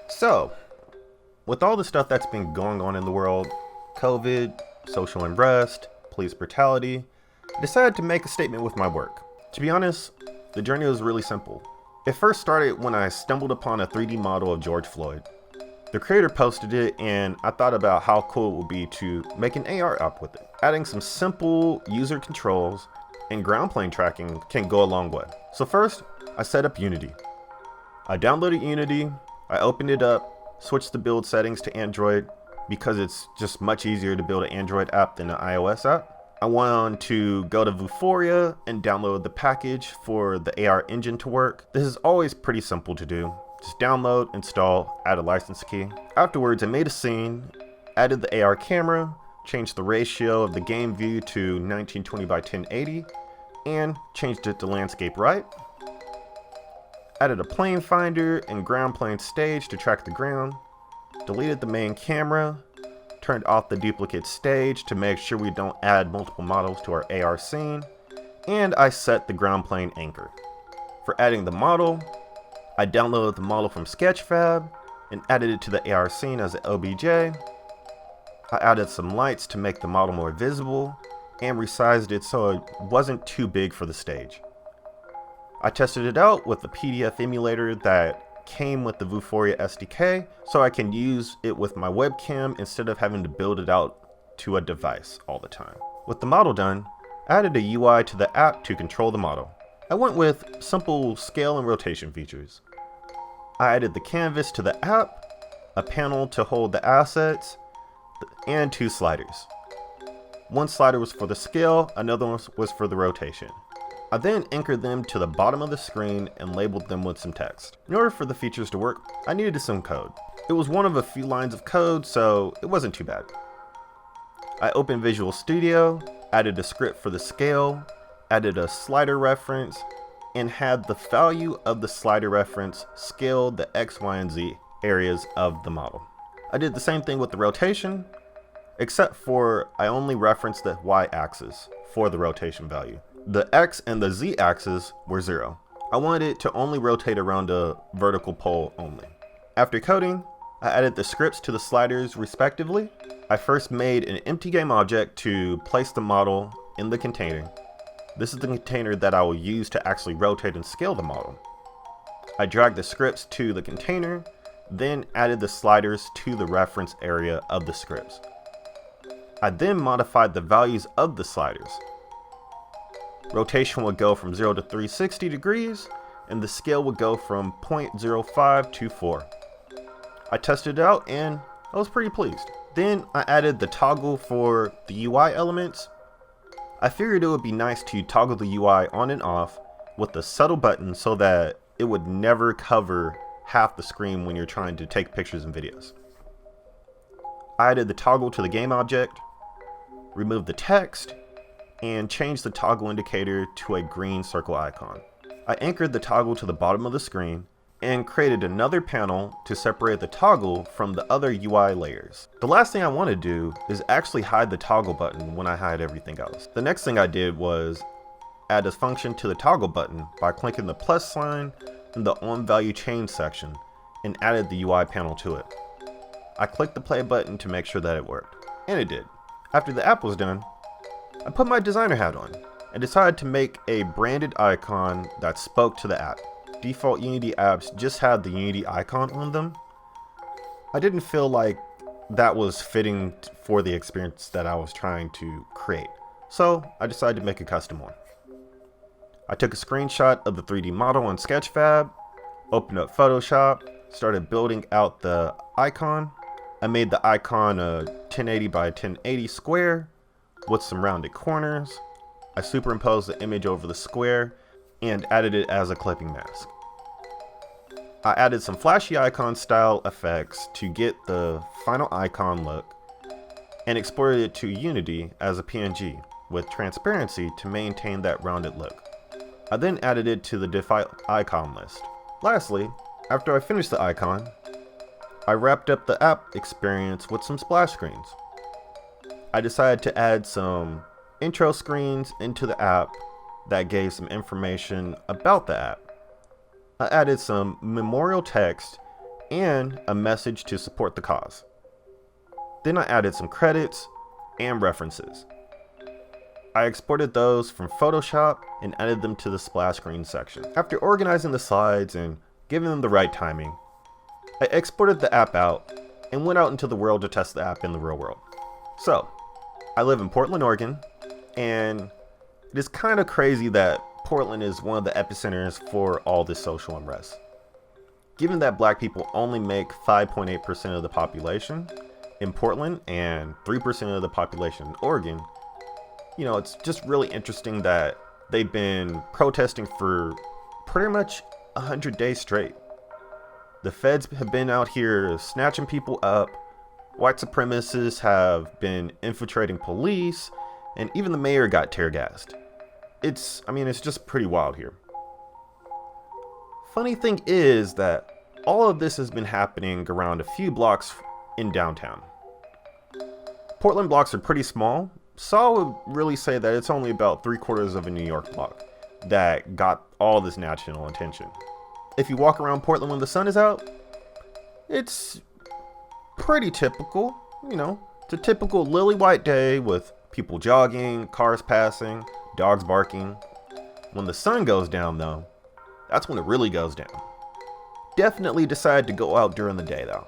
So, with all the stuff that's been going on in the world, COVID, social unrest, police brutality, I decided to make a statement with my work. To be honest, the journey was really simple. It first started when I stumbled upon a 3D model of George Floyd. The creator posted it and I thought about how cool it would be to make an AR app with it. Adding some simple user controls and ground plane tracking can go a long way. So first, I set up Unity. I downloaded Unity, I opened it up, switched the build settings to Android because it's just much easier to build an Android app than an iOS app. I went on to go to Vuforia and download the package for the AR engine to work. This is always pretty simple to do. Just download, install, add a license key. Afterwards, I made a scene, added the AR camera, changed the ratio of the game view to 1920 by 1080, and changed it to landscape right. Added a plane finder and ground plane stage to track the ground. Deleted the main camera. Turned off the duplicate stage to make sure we don't add multiple models to our AR scene. And I set the ground plane anchor. For adding the model, I downloaded the model from Sketchfab and added it to the AR scene as an OBJ. I added some lights to make the model more visible and resized it so it wasn't too big for the stage. I tested it out with the PDF emulator that came with the Vuforia SDK so I can use it with my webcam instead of having to build it out to a device all the time. With the model done, I added a UI to the app to control the model. I went with simple scale and rotation features. I added the canvas to the app, a panel to hold the assets, and 2 sliders. One slider was for the scale, another one was for the rotation. I then anchored them to the bottom of the screen and labeled them with some text. In order for the features to work, I needed some code. It was one of a few lines of code, so it wasn't too bad. I opened Visual Studio, added a script for the scale, added a slider reference, and had the value of the slider reference scale the X, Y, and Z areas of the model. I did the same thing with the rotation, except for I only referenced the Y axis for the rotation value. The X and the Z axis were 0. I wanted it to only rotate around a vertical pole only. After coding, I added the scripts to the sliders respectively. I first made an empty game object to place the model in the container. This is the container that I will use to actually rotate and scale the model. I dragged the scripts to the container, then added the sliders to the reference area of the scripts. I then modified the values of the sliders. Rotation would go from 0 to 360 degrees, and the scale would go from 0.05 to 4. I tested it out and I was pretty pleased. Then I added the toggle for the UI elements. I figured it would be nice to toggle the UI on and off with a subtle button so that it would never cover half the screen when you're trying to take pictures and videos. I added the toggle to the game object, removed the text, and changed the toggle indicator to a green circle icon. I anchored the toggle to the bottom of the screen and created another panel to separate the toggle from the other UI layers. The last thing I want to do is actually hide the toggle button when I hide everything else. The next thing I did was add a function to the toggle button by clicking the plus sign in the on value change section and added the UI panel to it. I clicked the play button to make sure that it worked, and it did. After the app was done, I put my designer hat on and decided to make a branded icon that spoke to the app. Default Unity apps just had the Unity icon on them. I didn't feel like that was fitting for the experience that I was trying to create, so I decided to make a custom one. I took a screenshot of the 3D model on Sketchfab, opened up Photoshop, started building out the icon. I made the icon a 1080 by 1080 square with some rounded corners. I superimposed the image over the square and added it as a clipping mask. I added some flashy icon style effects to get the final icon look and exported it to Unity as a PNG with transparency to maintain that rounded look. I then added it to the default icon list. Lastly, after I finished the icon, I wrapped up the app experience with some splash screens. I decided to add some intro screens into the app that gave some information about the app. I added some memorial text and a message to support the cause. Then I added some credits and references. I exported those from Photoshop and added them to the splash screen section. After organizing the slides and giving them the right timing, I exported the app out and went out into the world to test the app in the real world. So, I live in Portland, Oregon, and it is kind of crazy that Portland is one of the epicenters for all this social unrest. Given that black people only make 5.8% of the population in Portland and 3% of the population in Oregon, it's just really interesting that they've been protesting for pretty much 100 days straight. The feds have been out here snatching people up, white supremacists have been infiltrating police, and even the mayor got tear gassed. It's just pretty wild here. Funny thing is that all of this has been happening around a few blocks in downtown. Portland blocks are pretty small, so I would really say that it's only about 3/4 of a New York block that got all this national attention. If you walk around Portland when the sun is out, it's pretty typical, it's a typical lily white day with people jogging, cars passing, dogs barking. When the sun goes down though, that's when it really goes down. Definitely decided to go out during the day though.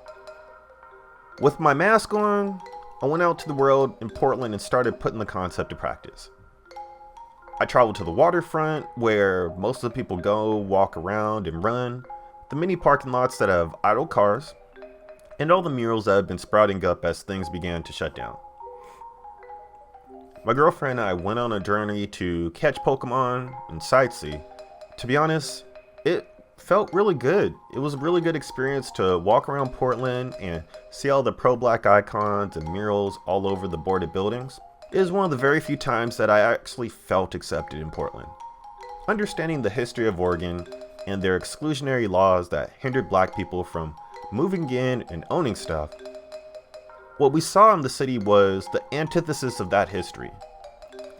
With my mask on, I went out to the world in Portland and started putting the concept to practice. I traveled to the waterfront where most of the people go, walk around and run, the many parking lots that have idle cars, and all the murals that have been sprouting up as things began to shut down. My girlfriend and I went on a journey to catch Pokemon and sightsee. To be honest, it felt really good. It was a really good experience to walk around Portland and see all the pro-black icons and murals all over the boarded buildings. It is one of the very few times that I actually felt accepted in Portland. Understanding the history of Oregon and their exclusionary laws that hindered black people from moving in and owning stuff, what we saw in the city was the antithesis of that history.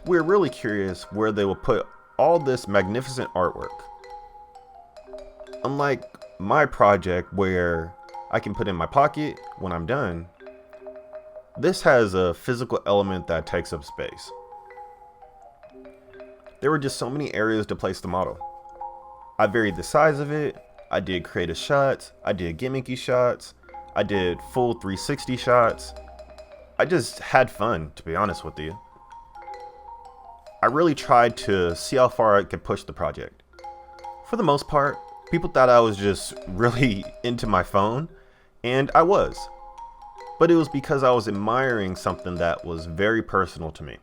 We were really curious where they would put all this magnificent artwork. Unlike my project where I can put in my pocket when I'm done, this has a physical element that takes up space. There were just so many areas to place the model. I varied the size of it, I did creative shots, I did gimmicky shots, I did full 360 shots. I just had fun, to be honest with you. I really tried to see how far I could push the project. For the most part, people thought I was just really into my phone, and I was. But it was because I was admiring something that was very personal to me.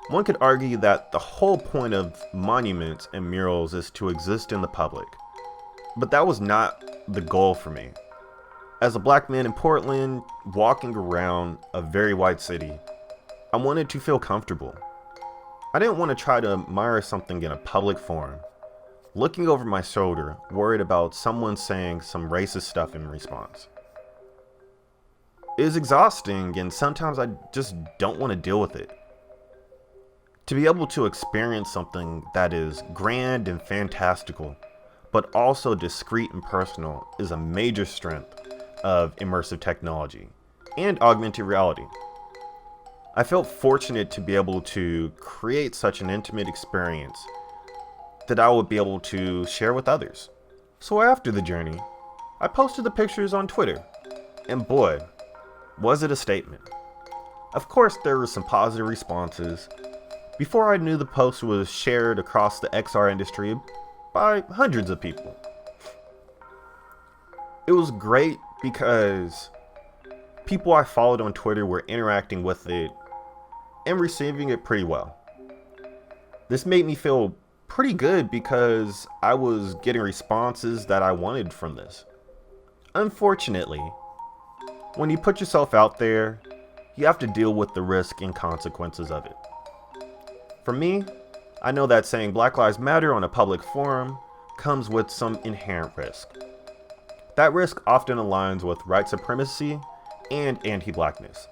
One could argue that the whole point of monuments and murals is to exist in the public. But that was not the goal for me. As a black man in Portland, walking around a very white city, I wanted to feel comfortable. I didn't want to try to admire something in a public forum, looking over my shoulder, worried about someone saying some racist stuff in response. It is exhausting, and sometimes I just don't want to deal with it. To be able to experience something that is grand and fantastical, but also discreet and personal, is a major strength of immersive technology and augmented reality. I felt fortunate to be able to create such an intimate experience that I would be able to share with others. So after the journey, I posted the pictures on Twitter, and boy, was it a statement. Of course, there were some positive responses. Before I knew, the post was shared across the XR industry by hundreds of people. It was great because people I followed on Twitter were interacting with it and receiving it pretty well. This made me feel pretty good because I was getting responses that I wanted from this. Unfortunately, when you put yourself out there, you have to deal with the risk and consequences of it. For me, I know that saying Black Lives Matter on a public forum comes with some inherent risk. That risk often aligns with white supremacy and anti-blackness.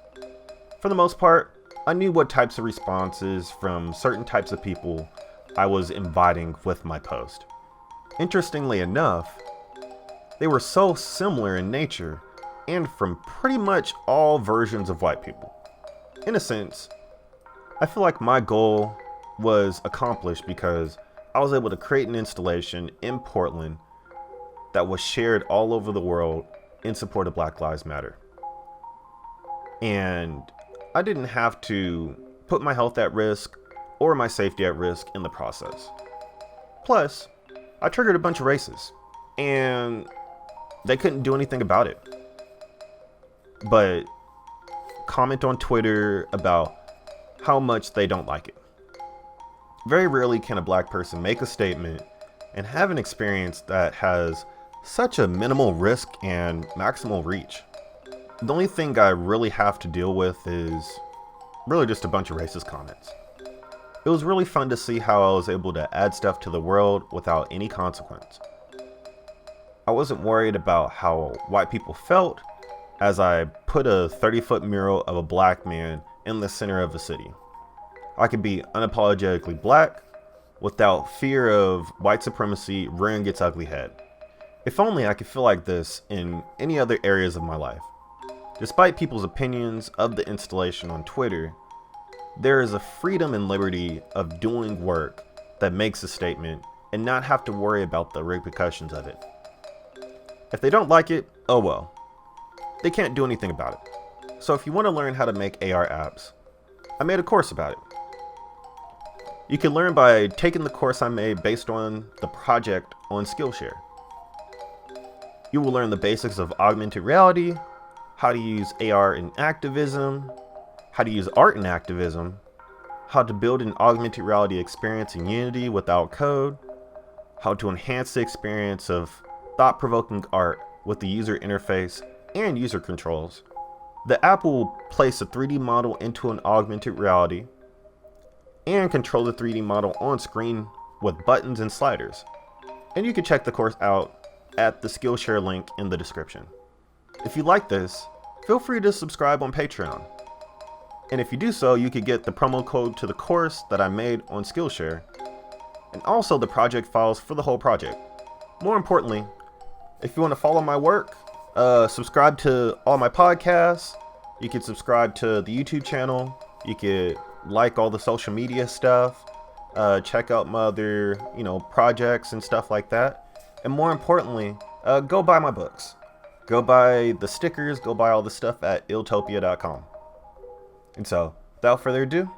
For the most part, I knew what types of responses from certain types of people I was inviting with my post. Interestingly enough, They were so similar in nature and from pretty much all versions of white people. In a sense, I feel like my goal was accomplished because I was able to create an installation in Portland that was shared all over the world in support of Black Lives Matter. And I didn't have to put my health at risk or my safety at risk in the process. Plus, I triggered a bunch of racists, and they couldn't do anything about it but comment on Twitter about how much they don't like it. Very rarely can a black person make a statement and have an experience that has such a minimal risk and maximal reach. The only thing I really have to deal with is really just a bunch of racist comments. It was really fun to see how I was able to add stuff to the world without any consequence. I wasn't worried about how white people felt as I put a 30-foot mural of a black man in the center of the city. I could be unapologetically black without fear of white supremacy rearing its ugly head. If only I could feel like this in any other areas of my life. Despite people's opinions of the installation on Twitter, there is a freedom and liberty of doing work that makes a statement and not have to worry about the repercussions of it. If they don't like it, oh well. They can't do anything about it. So if you want to learn how to make AR apps, I made a course about it. You can learn by taking the course I made based on the project on Skillshare. You will learn the basics of augmented reality, how to use AR in activism, how to use art in activism, how to build an augmented reality experience in Unity without code, how to enhance the experience of thought-provoking art with the user interface and user controls. The app will place a 3D model into an augmented reality and control the 3D model on screen with buttons and sliders. And you can check the course out at the Skillshare link in the description. If you like this, feel free to subscribe on Patreon. And if you do so, you could get the promo code to the course that I made on Skillshare, and also the project files for the whole project. More importantly, if you want to follow my work, subscribe to all my podcasts. You can subscribe to the YouTube channel. You could like all the social media stuff. Check out my other, projects and stuff like that. And more importantly, go buy my books. Go buy the stickers. Go buy all the stuff at illtopia.com. And so, without further ado,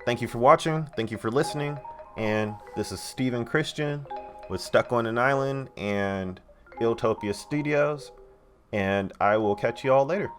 thank you for watching. Thank you for listening. And this is Steven Christian with Stuck on an Island and Illtopia Studios. And I will catch you all later.